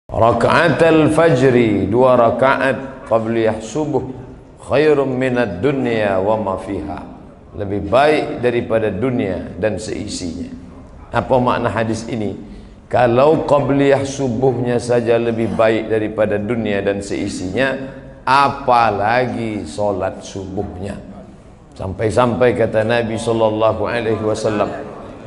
Raka'atul fajri, 2 rakaat qabliyah subuh, khairum minad dunya wa ma fiha, lebih baik daripada dunia dan seisinya. Apa makna hadis ini? Kalau qabliyah subuhnya saja lebih baik daripada dunia dan seisinya, apalagi solat subuhnya. Sampai-sampai kata Nabi sallallahu alaihi wasallam,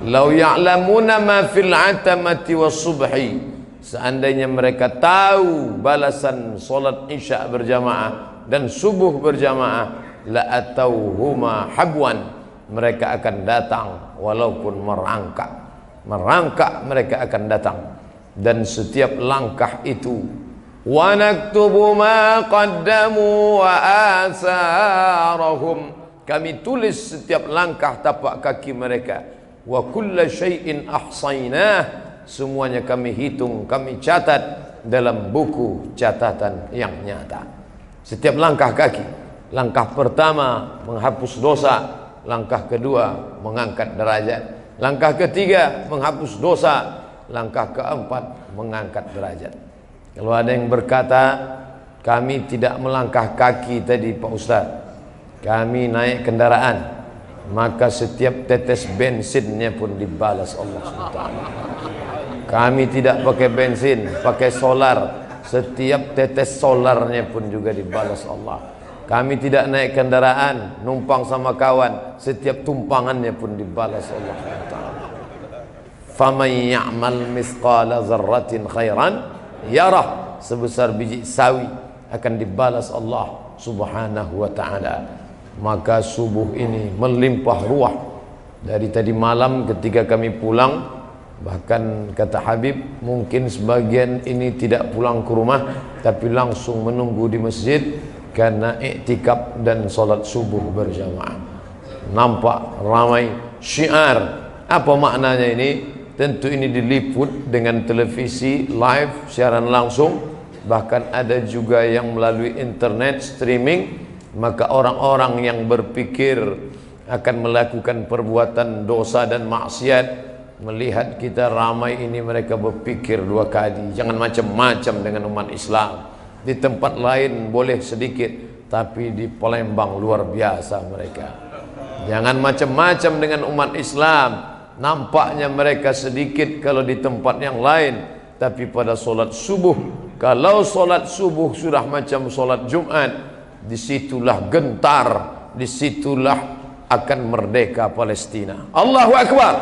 "Lau ya'lamuna ma fil 'atamati was subhi," seandainya mereka tahu balasan solat isya berjamaah dan subuh berjamaah, la atauhuma habwan, mereka akan datang walaupun merangkak mereka akan datang. Dan setiap langkah itu, wa naktubu ma qaddamu wa asarahum, kami tulis setiap langkah tapak kaki mereka. Wa kulla syai'in ahsaynah, semuanya kami hitung, kami catat dalam buku catatan yang nyata. Setiap langkah kaki, langkah pertama menghapus dosa, langkah kedua mengangkat derajat, langkah ketiga menghapus dosa, langkah keempat mengangkat derajat. Kalau ada yang berkata, kami tidak melangkah kaki tadi Pak Ustaz, kami naik kendaraan, maka setiap tetes bensinnya pun dibalas Allah SWT. Kami tidak pakai bensin, pakai solar, setiap tetes solarnya pun juga dibalas Allah. Kami tidak naik kendaraan, numpang sama kawan, setiap tumpangannya pun dibalas Allah SWT. Faman ya'mal misqala zarratin khairan yarah, sebesar biji sawi akan dibalas Allah Subhanahu wa ta'ala. Maka subuh ini melimpah ruah. Dari tadi malam ketika kami pulang, bahkan kata Habib, mungkin sebagian ini tidak pulang ke rumah, tapi langsung menunggu di masjid karena iktikaf dan solat subuh berjamaah. Nampak ramai syiar. Apa maknanya ini? Tentu ini diliput dengan televisi live, siaran langsung, bahkan ada juga yang melalui internet streaming. Maka orang-orang yang berpikir akan melakukan perbuatan dosa dan maksiat, melihat kita ramai ini, mereka berpikir 2 kali. Jangan macam-macam dengan umat Islam. Di tempat lain boleh sedikit, tapi di Palembang luar biasa mereka. Jangan macam-macam dengan umat Islam. Nampaknya mereka sedikit kalau di tempat yang lain, tapi pada solat subuh, kalau solat subuh sudah macam solat Jumat, disitulah gentar, disitulah akan merdeka Palestina. Allahu Akbar.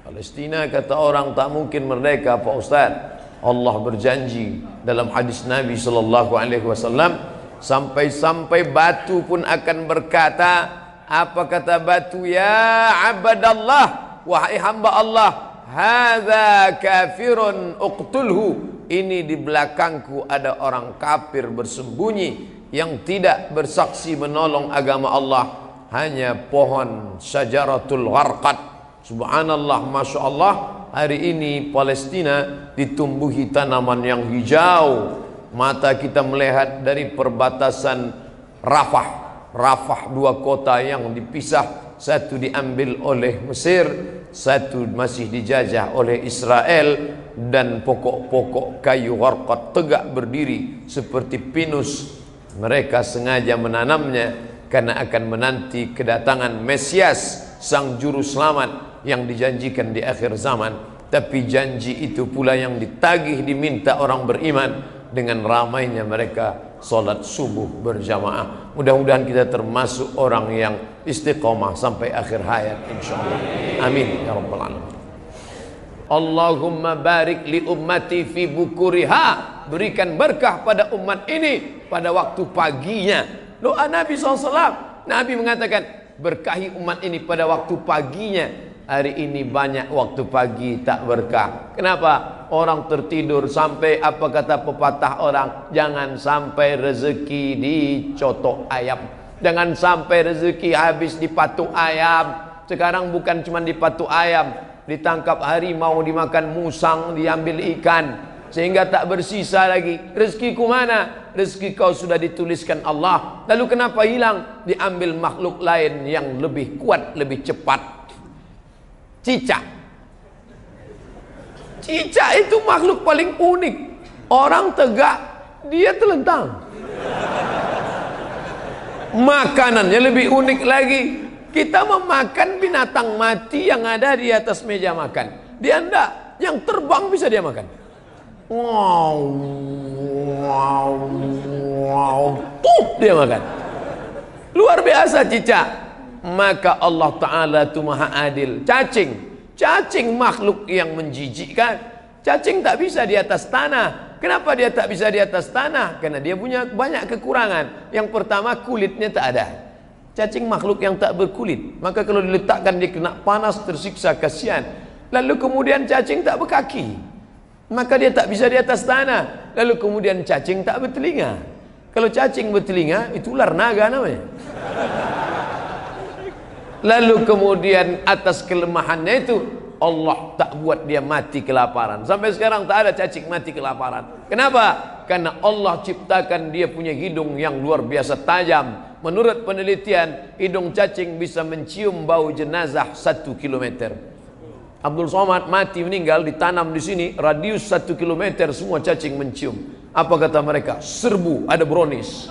Palestina kata orang tak mungkin merdeka Pak Ustaz. Allah berjanji dalam hadis Nabi sallallahu alaihi wasallam, sampai-sampai batu pun akan berkata, apa kata batu? Ya abadallah, wahai hamba Allah, hadza kafirun uqtulhu, ini di belakangku ada orang kafir bersembunyi yang tidak bersaksi menolong agama Allah, hanya pohon syajaratul gharqad. Subhanallah, Masya Allah, hari ini Palestina ditumbuhi tanaman yang hijau. Mata kita melihat dari perbatasan Rafah, 2 kota yang dipisah, satu diambil oleh Mesir, satu masih dijajah oleh Israel, dan pokok-pokok kayu gharqad tegak berdiri seperti pinus. Mereka sengaja menanamnya karena akan menanti kedatangan Mesias, sang juru selamat yang dijanjikan di akhir zaman. Tapi janji itu pula yang ditagih, diminta orang beriman dengan ramainya mereka solat subuh berjamaah. Mudah-mudahan kita termasuk orang yang istiqomah sampai akhir hayat insyaallah. Amin ya rabbal alamin. Allahumma barik li ummati fi bukuriha, berikan berkah pada umat ini pada waktu paginya. Doa Nabi SAW, Nabi mengatakan, berkahi umat ini pada waktu paginya. Hari ini banyak waktu pagi tak berkah. Kenapa? Orang tertidur. Sampai apa kata pepatah orang, jangan sampai rezeki dicotok ayam, jangan sampai rezeki habis di patuk ayam. Sekarang bukan cuma di patuk ayam, ditangkap harimau, dimakan musang, diambil ikan, sehingga tak bersisa lagi. Rezekiku mana? Rezeki kau sudah dituliskan Allah. Lalu kenapa hilang? Diambil makhluk lain yang lebih kuat, lebih cepat. Cicak Cicak itu makhluk paling unik. Orang tegak, dia telentang. Makanannya lebih unik lagi. Kita memakan binatang mati yang ada di atas meja makan. Dia enggak, yang terbang bisa dia makan. Wow, wow, wow, dia makan. Luar biasa cicak. Maka Allah Ta'ala itu maha adil. Cacing makhluk yang menjijikkan. Cacing tak bisa di atas tanah. Kenapa dia tak bisa di atas tanah? Karena dia punya banyak kekurangan. Yang pertama, kulitnya tak ada. Cacing makhluk yang tak berkulit. Maka kalau diletakkan dia kena panas, tersiksa, kasihan. Lalu kemudian cacing tak berkaki. Maka dia tak bisa di atas tanah. Lalu kemudian cacing tak bertelinga. Kalau cacing bertelinga, itu ular naga namanya. Lalu kemudian atas kelemahannya itu, Allah tak buat dia mati kelaparan. Sampai sekarang tak ada cacing mati kelaparan. Kenapa? Karena Allah ciptakan dia punya hidung yang luar biasa tajam. Menurut penelitian, hidung cacing bisa mencium bau jenazah 1 kilometer. Abdul Somad mati meninggal, ditanam di sini, radius 1 kilometer semua cacing mencium. Apa kata mereka? Serbu, ada brownies.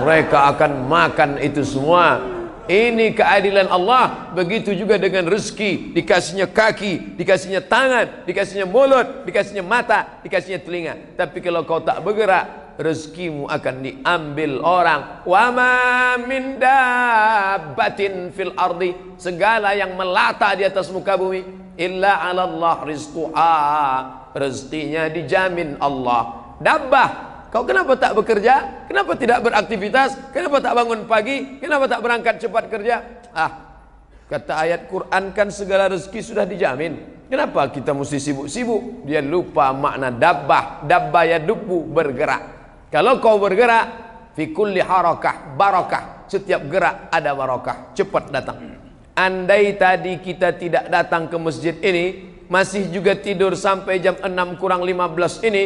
Mereka akan makan itu semua. Ini keadilan Allah. Begitu juga dengan rezeki. Dikasihnya kaki, dikasihnya tangan, dikasihnya mulut, dikasihnya mata, dikasihnya telinga. Tapi kalau kau tak bergerak, rezekimu akan diambil orang. Wa ma min dabbatin fil ardi, segala yang melata di atas muka bumi, illa 'ala Allah rizquha, rezekinya dijamin Allah. Dabbah, kau kenapa tak bekerja? Kenapa tidak beraktivitas? Kenapa tak bangun pagi? Kenapa tak berangkat cepat kerja? Kata ayat Quran kan segala rezeki sudah dijamin. Kenapa kita mesti sibuk-sibuk? Dia lupa makna dabbah. Dabbah ya dubbu, bergerak. Kalau kau bergerak, fi kulli harakah barakah. Setiap gerak ada barakah, cepat datang. Andai tadi kita tidak datang ke masjid ini, masih juga tidur sampai jam 6 kurang 15 ini,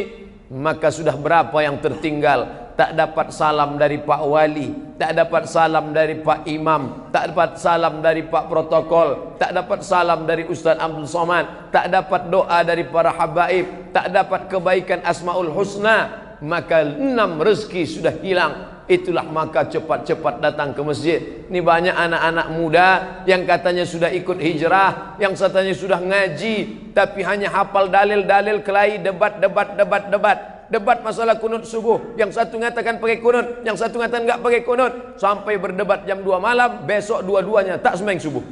maka sudah berapa yang tertinggal. Tak dapat salam dari Pak Wali, tak dapat salam dari Pak Imam, tak dapat salam dari Pak Protokol, tak dapat salam dari Ustaz Abdul Somad, tak dapat doa dari para habaib, tak dapat kebaikan Asmaul Husna. Maka 6 rezeki sudah hilang. Itulah maka cepat-cepat datang ke masjid. Ini banyak anak-anak muda yang katanya sudah ikut hijrah, yang katanya sudah ngaji, tapi hanya hafal dalil-dalil, kelahi, debat masalah kunut subuh. Yang satu mengatakan pakai kunut, yang satu mengatakan enggak pakai kunut, sampai berdebat jam 2 malam. Besok dua-duanya tak sembahyang subuh.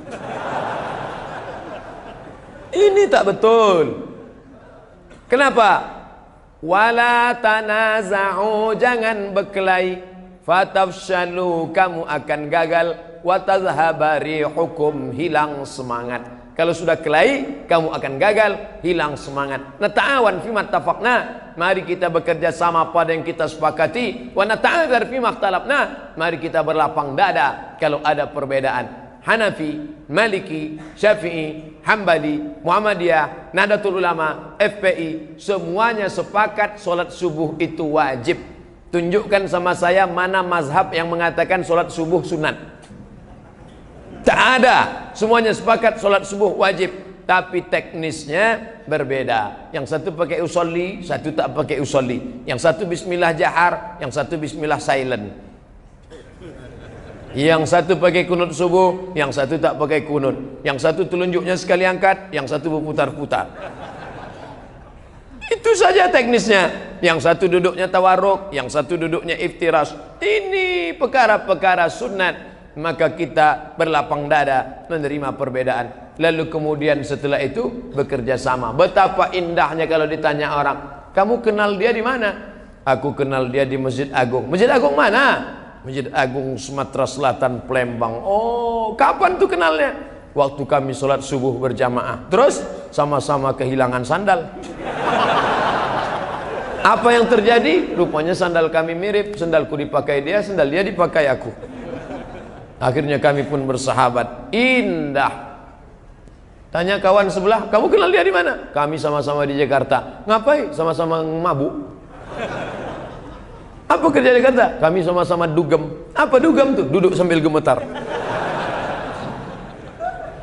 Ini tak betul. Kenapa? Wala tanaza'u, jangan berkelahi, fatafshalu, kamu akan gagal, wa tadhhaba rihukum, hilang semangat. Kalau sudah kelahi, kamu akan gagal, hilang semangat. Nata'awan fima tafaqna, mari kita bekerja sama pada yang kita sepakati. Wa nata'adzar fima ikhtalafna, mari kita berlapang dada kalau ada perbedaan. Hanafi, Maliki, Syafi'i, Hambali, Muhammadiyah, Nahdlatul Ulama, FPI, semuanya sepakat solat subuh itu wajib. Tunjukkan sama saya mana mazhab yang mengatakan solat subuh sunat. Tak ada. Semuanya sepakat solat subuh wajib. Tapi teknisnya berbeda. Yang satu pakai usolli, satu tak pakai usolli. Yang satu bismillah jahar, yang satu bismillah silent. Yang satu pakai kunut subuh, yang satu tak pakai kunut. Yang satu telunjuknya sekali angkat, yang satu berputar-putar. Itu saja teknisnya. Yang satu duduknya tawarruk, yang satu duduknya iftiras. Ini perkara-perkara sunat. Maka kita berlapang dada menerima perbedaan. Lalu kemudian setelah itu bekerja sama. Betapa indahnya kalau ditanya orang, kamu kenal dia di mana? Aku kenal dia di Masjid Agung. Masjid Agung mana? Masjid Agung Sumatera Selatan, Palembang. Oh, kapan tuh kenalnya? Waktu kami sholat subuh berjamaah. Terus sama-sama kehilangan sandal. Apa yang terjadi? Rupanya sandal kami mirip. Sandalku dipakai dia, sandal dia dipakai aku. Akhirnya kami pun bersahabat. Indah. Tanya kawan sebelah, kamu kenal dia di mana? Kami sama-sama di Jakarta. Ngapain? Sama-sama mabuk. Apa kerja di Jakarta? Kami sama-sama dugem. Apa dugem tuh? Duduk sambil gemetar.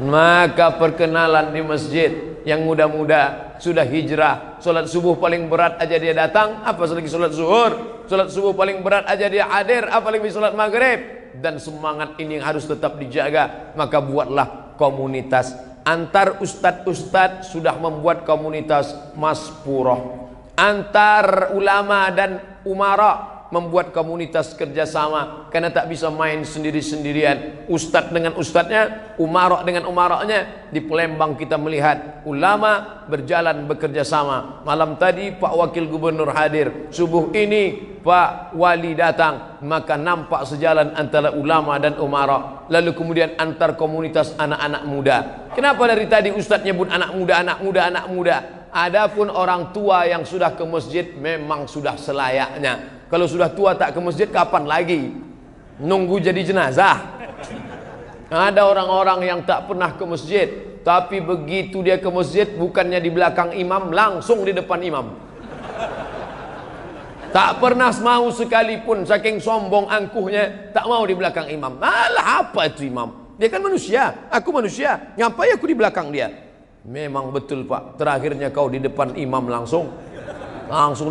Maka perkenalan di masjid, yang muda-muda sudah hijrah, sholat subuh paling berat aja dia datang, apa lagi sholat zuhur, sholat subuh paling berat aja dia hadir, apalagi sholat maghrib. Dan semangat ini harus tetap dijaga. Maka buatlah komunitas. Antar ustadz-ustadz sudah membuat komunitas maspurah. Antar ulama dan umara membuat komunitas kerjasama, karena tak bisa main sendiri-sendirian. Ustadz dengan ustadznya, umarok dengan umaroknya. Di Palembang kita melihat ulama berjalan bekerja sama. Malam tadi Pak Wakil Gubernur hadir, subuh ini Pak Wali datang, maka nampak sejalan antara ulama dan umarok. Lalu kemudian antar komunitas anak-anak muda. Kenapa dari tadi ustadz nyebut anak muda, anak muda, anak muda? Adapun orang tua yang sudah ke masjid memang sudah selayaknya. Kalau sudah tua tak ke masjid, kapan lagi? Nunggu jadi jenazah. Ada orang-orang yang tak pernah ke masjid, tapi begitu dia ke masjid, bukannya di belakang imam, langsung di depan imam. Tak pernah mau sekalipun, saking sombong angkuhnya, tak mau di belakang imam. Alah, apa itu imam? Dia kan manusia, aku manusia, ngapain aku di belakang dia? Memang betul Pak, terakhirnya kau di depan imam langsung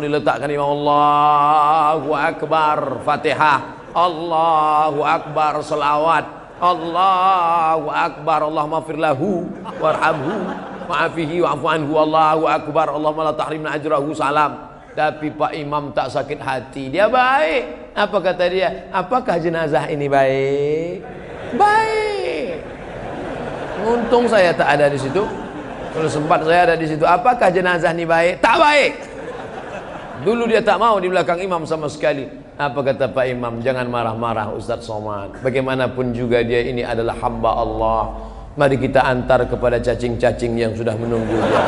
diletakkan imam. Allahu Akbar, Fatihah, Allahu Akbar, salawat, Allahu Akbar, Allahumma firlahu warhamhu wa'afihi wa'afu anhu, Allahu Akbar, Allahumma la tahrimna ajrahu, salam. Tapi Pak Imam tak sakit hati, dia baik. Apa kata dia? Apakah jenazah ini baik? Baik. Untung saya tak ada di situ. Kalau sempat saya ada di situ. Apakah jenazah ini baik? Tak baik. Dulu dia tak mau di belakang imam sama sekali. Apa kata Pak Imam? Jangan marah-marah Ustadz Somad. Bagaimanapun juga dia ini adalah hamba Allah. Mari kita antar kepada cacing-cacing yang sudah menunggu dia.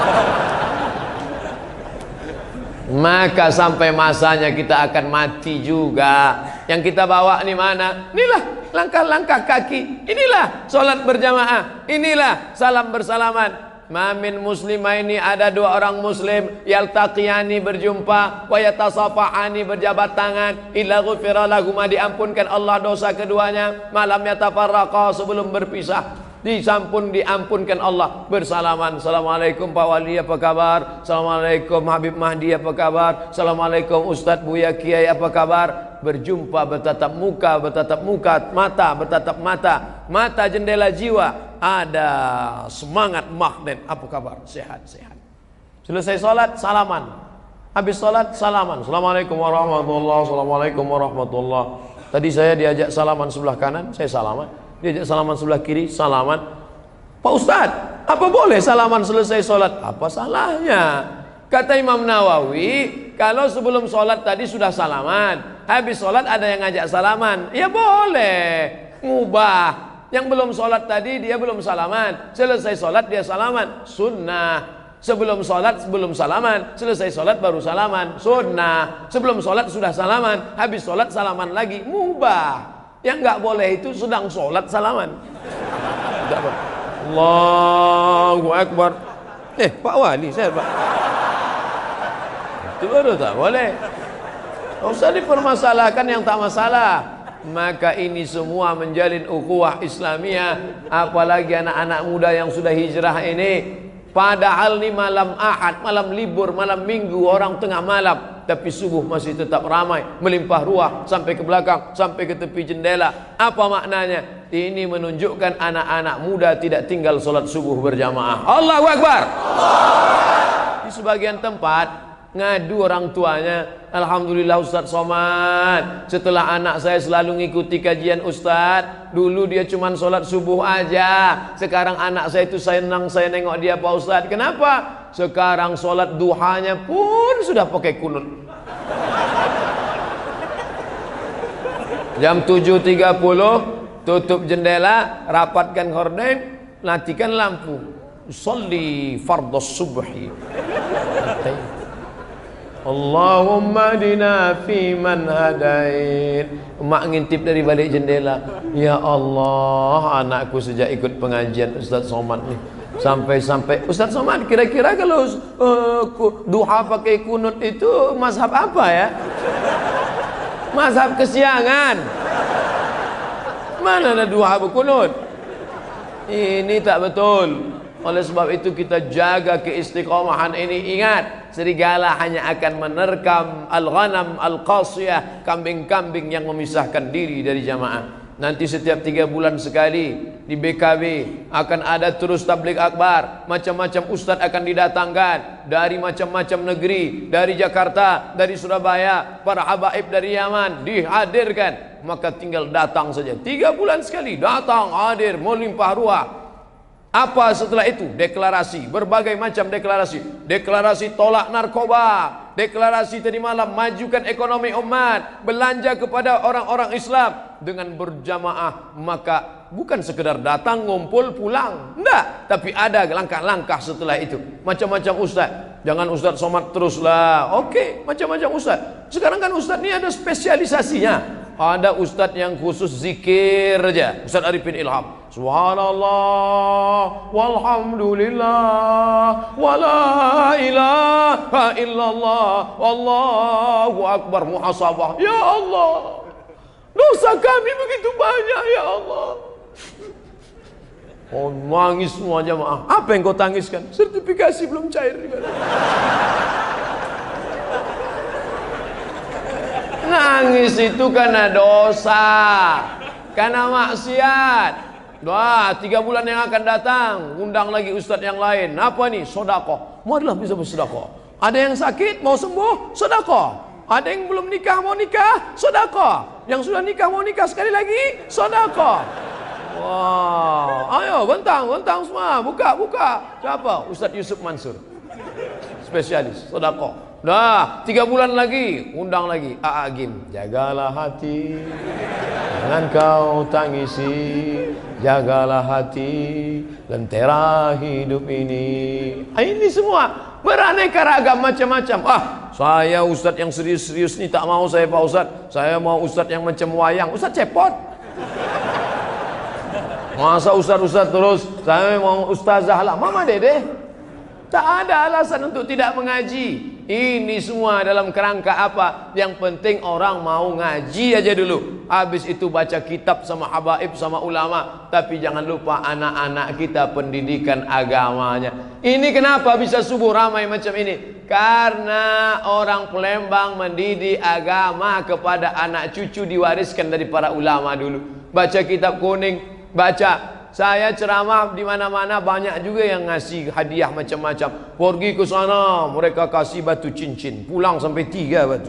Maka sampai masanya kita akan mati juga. Yang kita bawa ini mana? Inilah langkah-langkah kaki. Inilah sholat berjamaah. Inilah salam bersalaman. Mamin muslimah ini ada dua orang muslim yaltaqiyani berjumpa wa yatasafahani berjabat tangan illa ghufira lahuma diampunkan Allah dosa keduanya malam yatafarraqa sebelum berpisah diampunkan Allah bersalaman. Assalamualaikum Pak Wali apa kabar? Assalamualaikum Habib Mahdi apa kabar? Assalamualaikum Ustadz Buya Kiai apa kabar? Berjumpa bertatap muka, mata bertatap mata, mata jendela jiwa. Ada semangat magnet. Apa kabar? Sehat-sehat. Selesai sholat, salaman. Habis sholat, salaman. Assalamualaikum warahmatullahi. Assalamualaikum warahmatullahi. Tadi saya diajak salaman sebelah kanan, saya salaman. Diajak salaman sebelah kiri, salaman. Pak Ustadz, apa boleh salaman selesai sholat? Apa salahnya? Kata Imam Nawawi, kalau sebelum sholat tadi sudah salaman, habis sholat ada yang ngajak salaman, ya boleh, mubah. Yang belum sholat tadi dia belum salaman, selesai sholat dia salaman, sunnah. Sebelum sholat belum salaman, selesai sholat baru salaman, sunnah. Sebelum sholat sudah salaman, habis sholat salaman lagi, mubah. Yang nggak boleh itu sedang sholat salaman. Allahu Akbar. Pak Wali saya Pak. Itu baru tak boleh. Tak usah dipermasalahkan yang tak masalah. Maka ini semua menjalin ukhuwah Islamiyah. Apalagi anak-anak muda yang sudah hijrah ini. Padahal ini malam Ahad, malam libur, malam Minggu, orang tengah malam, tapi subuh masih tetap ramai, melimpah ruah sampai ke belakang, sampai ke tepi jendela. Apa maknanya? Ini menunjukkan anak-anak muda tidak tinggal sholat subuh berjamaah. Allahu Akbar. Di sebagian tempat ngadu orang tuanya, alhamdulillah Ustadz Somad, setelah anak saya selalu ngikuti kajian Ustadz. Dulu dia cuma sholat subuh aja, sekarang anak saya itu senang saya nengok dia Pak Ustadz. Kenapa? Sekarang sholat duhanya pun sudah pakai kunut. Jam 7.30 tutup jendela, rapatkan horden, matikan lampu, sholli fardhus subhi. Allahumma dina fi man hadain. Mak ngintip dari balik jendela, ya Allah, anakku sejak ikut pengajian Ustadz Somad nih sampai Ustadz Somad, kira-kira kalau duha pakai kunut itu mazhab apa ya? Mazhab kesiangan. Mana ada duha berkunut? Ini tak betul. Oleh sebab itu kita jaga keistiqomahan ini. Ingat, serigala hanya akan menerkam al-ghanam al-qasiyah, kambing-kambing yang memisahkan diri dari jamaah. Nanti setiap 3 bulan sekali di BKB akan ada terus tabligh akbar. Macam-macam ustaz akan didatangkan dari macam-macam negeri, dari Jakarta, dari Surabaya, para habaib dari Yaman dihadirkan. Maka tinggal datang saja. 3 bulan sekali datang, hadir, melimpah ruah. Apa setelah itu? Deklarasi, berbagai macam deklarasi. Deklarasi tolak narkoba, deklarasi tadi malam majukan ekonomi umat, belanja kepada orang-orang Islam dengan berjamaah. Maka bukan sekedar datang, ngumpul, pulang, enggak, tapi ada langkah-langkah setelah itu. Macam-macam ustaz. Jangan ustaz somad teruslah. Oke, macam-macam ustaz. Sekarang kan ustaz ini ada spesialisasinya. Ada ustaz yang khusus zikir aja, Ustaz Arifin Ilham. Subhanallah walhamdulillah wala ilaha illallah wallahu akbar. Muhasabah, ya Allah, dosa kami begitu banyak ya Allah. Oh, nangis semua jamaah. Apa yang kau tangiskan? Sertifikasi belum cair. Nangis itu karena dosa, karena maksiat. Wah, 3 bulan yang akan datang, undang lagi ustadz yang lain. Apa nih? Sedekah. Marilah bisa bersedekah. Ada yang sakit mau sembuh, sedekah. Ada yang belum nikah mau nikah, sedekah. Yang sudah nikah mau nikah sekali lagi, sedekah. Wah, ayo bentang semua, buka. Siapa? Ustadz Yusuf Mansur, spesialis sedekah. Dah 3 bulan lagi undang lagi Agim. Jagalah hati, jangan kau tangisi. Jagalah hati, lentera hidup ini. Ini semua beraneka ragam macam-macam. Saya ustadz yang serius-serius ni tak mau saya Pak Ustadz. Saya mau ustadz yang macam wayang. Ustadz cepot. Masa ustadz terus? Saya mau ustazah lah. Mama Dede. Tak ada alasan untuk tidak mengaji. Ini semua dalam kerangka apa? Yang penting orang mau ngaji aja dulu. Habis itu baca kitab sama habaib sama ulama. Tapi jangan lupa anak-anak kita pendidikan agamanya. Ini kenapa bisa subuh ramai macam ini? Karena orang Palembang mendidik agama kepada anak cucu diwariskan dari para ulama dulu. Baca kitab kuning, baca. Saya ceramah di mana-mana banyak juga yang ngasih hadiah macam-macam. Pergi ke sana mereka kasih batu cincin, pulang sampai 3 batu.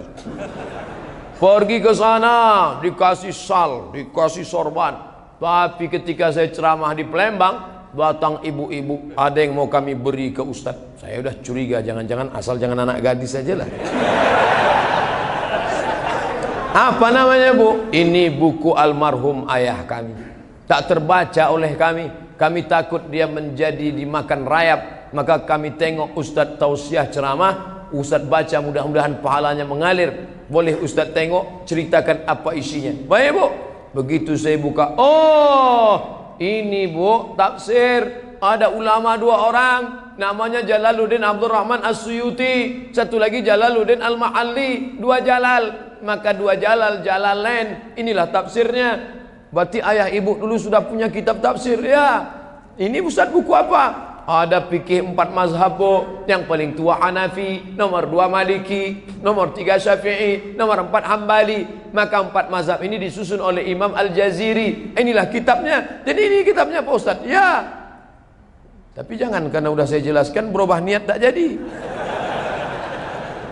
Pergi ke sana dikasih sal, dikasih sorban. Tapi ketika saya ceramah di Palembang, datang ibu-ibu, ada yang mau kami beri ke ustaz. Saya udah curiga, jangan-jangan asal jangan anak gadis saja lah. Apa namanya bu? Ini buku almarhum ayah kami. Tak terbaca oleh kami. Kami takut dia menjadi dimakan rayap. Maka kami tengok ustaz tausiah ceramah, ustaz baca, mudah-mudahan pahalanya mengalir. Boleh ustaz tengok, ceritakan apa isinya. Baik bu. Begitu saya buka, oh ini bu tafsir. Ada ulama 2 orang, namanya Jalaluddin Abdul Rahman As-Suyuti, satu lagi Jalaluddin Al-Mahalli. 2 Jalal. Maka 2 Jalal, Jalalain. Inilah tafsirnya. Berarti ayah ibu dulu sudah punya kitab tafsir ya. Ini ustaz buku apa? Ada fikih 4 mazhab bu. Yang paling tua Hanafi, nomor 2 Maliki, nomor 3 Syafi'i, nomor 4 Hambali. Maka 4 mazhab ini disusun oleh Imam Al-Jaziri. Inilah kitabnya. Jadi ini kitabnya Pak Ustaz. Ya. Tapi jangan karena udah saya jelaskan berubah niat tak jadi.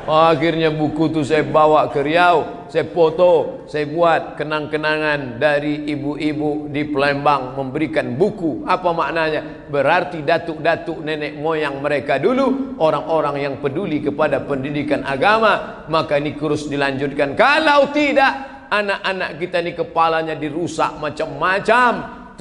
Akhirnya buku itu saya bawa ke Riau, saya foto, saya buat kenang-kenangan dari ibu-ibu di Palembang memberikan buku. Apa maknanya? Berarti datuk-datuk nenek moyang mereka dulu orang-orang yang peduli kepada pendidikan agama. Maka ini terus dilanjutkan. Kalau tidak, anak-anak kita ini kepalanya dirusak macam-macam.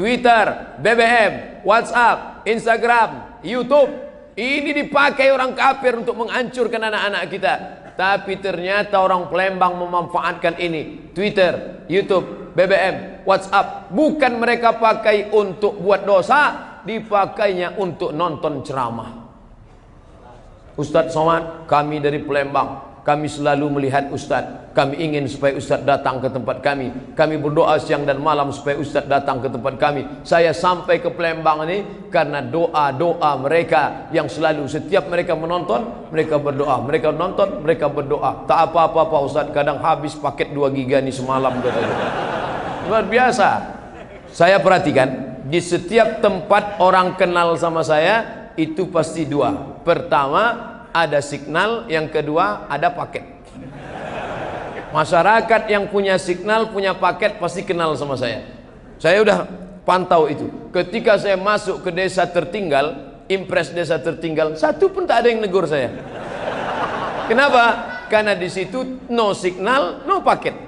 Twitter, BBM, WhatsApp, Instagram, YouTube. Ini dipakai orang kafir untuk menghancurkan anak-anak kita. Tapi ternyata orang Palembang memanfaatkan ini. Twitter, YouTube, BBM, WhatsApp. Bukan mereka pakai untuk buat dosa, dipakainya untuk nonton ceramah. Ustadz Somad, kami dari Palembang, kami selalu melihat Ustadz, kami ingin supaya Ustadz datang ke tempat kami. Kami berdoa siang dan malam supaya Ustadz datang ke tempat kami. Saya sampai ke Palembang ini karena doa-doa mereka yang selalu setiap mereka menonton, mereka berdoa, mereka nonton, mereka berdoa. Tak apa-apa Pak Ustadz, kadang habis paket 2 giga nih semalam katanya. Luar biasa. Saya perhatikan di setiap tempat orang kenal sama saya itu pasti 2. Pertama ada signal, yang kedua ada paket. Masyarakat yang punya signal, punya paket pasti kenal sama saya. Saya udah pantau itu. Ketika saya masuk ke desa tertinggal, impres desa tertinggal, satu pun tak ada yang negur saya. Kenapa? Karena di situ no signal, no paket.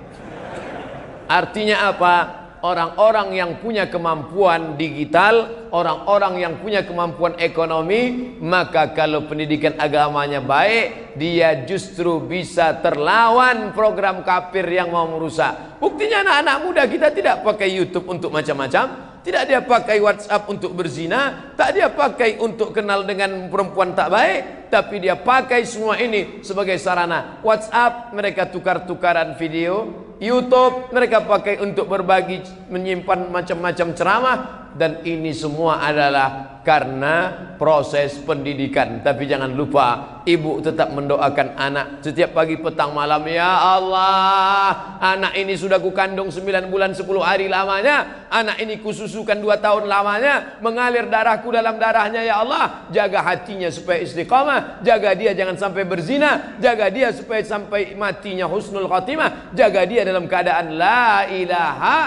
Artinya apa? Orang-orang yang punya kemampuan digital, orang-orang yang punya kemampuan ekonomi, maka kalau pendidikan agamanya baik, dia justru bisa terlawan program kafir yang mau merusak. Buktinya anak-anak muda kita tidak pakai YouTube untuk macam-macam, tidak dia pakai WhatsApp untuk berzina, tak dia pakai untuk kenal dengan perempuan tak baik, tapi dia pakai semua ini sebagai sarana. WhatsApp mereka tukar-tukaran video, YouTube mereka pakai untuk berbagi, menyimpan macam-macam ceramah, dan ini semua adalah karena proses pendidikan. Tapi jangan lupa, ibu tetap mendoakan anak setiap pagi, petang, malam. Ya Allah, anak ini sudah kukandung 9 bulan 10 hari lamanya, anak ini kususukan 2 tahun lamanya, mengalir darahku dalam darahnya. Ya Allah, jaga hatinya supaya istiqamah, jaga dia jangan sampai berzina, jaga dia supaya sampai matinya husnul khatimah, jaga dia dalam keadaan la ilaha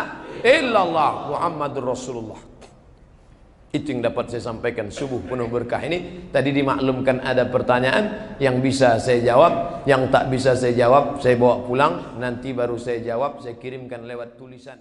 illallah Muhammadur Rasulullah. Itu yang dapat saya sampaikan subuh penuh berkah ini. Tadi dimaklumkan ada pertanyaan yang bisa saya jawab, yang tak bisa saya jawab saya bawa pulang, nanti baru saya jawab, saya kirimkan lewat tulisan.